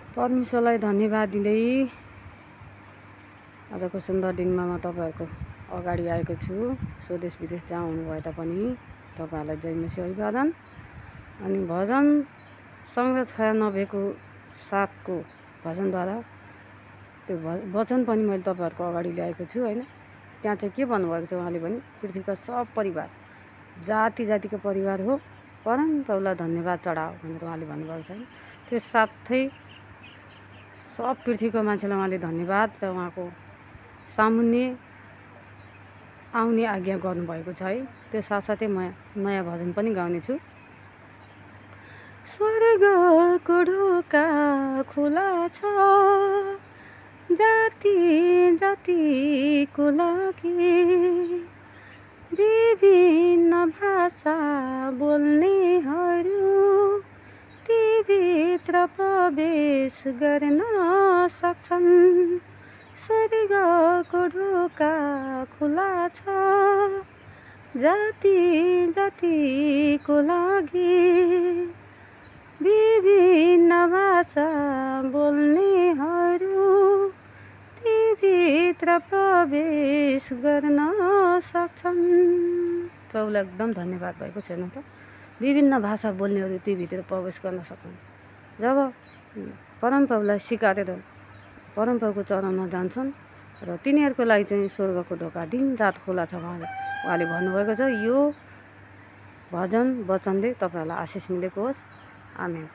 परमेश्वरलाई धन्यवाद दिँदै आजको सुन्दर दिनमा म तपाईहरुको अगाडि आएको छु। स्वदेश विदेश जहाँ हुनु भए तापनि तपाईहरुलाई जय मसीह अभिवादन। अनि भजन सङ्ग्रह 96 को 7 को भजनद्वारा त्यो वचन पनि मैले तपाईहरुको अगाडि ल्याएको छु हैन। त्यहाँ चाहिँ के भन्नुभएको छ उहाँले पनि पृथ्वीका सब परिवार जाति जातिको परिवार हो परमप्रभुलाई धन्यवाद चढाओ भनेर उहाँले भन्नुभएको छ। त्यो साथै सब पृथ्वीको मान्छेलाई उहाँले धन्यवाद र उहाँको सामुन्ने आउने आज्ञा गर्नुभएको छ है। त्यो साथसाथै म नयाँ भजन पनि गाउने छु। स्वर्गको ढोका खुला छ जाति जातिको लागि, विभिन्न भाषा बोल्नेहरू ती भित्र प्रवेश गर्न सक्छन्। स्वर्गको ढोका खुला छ जाति जातिको लागि, विभिन्न भाषा बोल्नेहरू ती भित्र प्रवेश गर्न सक्छन्। प्रभुलाई एकदम धन्यवाद भएको छैन त। विभिन्न भाषा बोल्नेहरू ती भित्र प्रवेश गर्न सक्छन्। जब परमप्रभुलाई स्वीकारेर परमप्रभुको चरणमा जान्छन् र तिनीहरूको लागि चाहिँ स्वर्गको ढोका दिनरात खुला छ उहाँले भन्नुभएको छ। यो भजन वचनले तपाईहरुलाई आशिष मिलेको होस्। आमेन।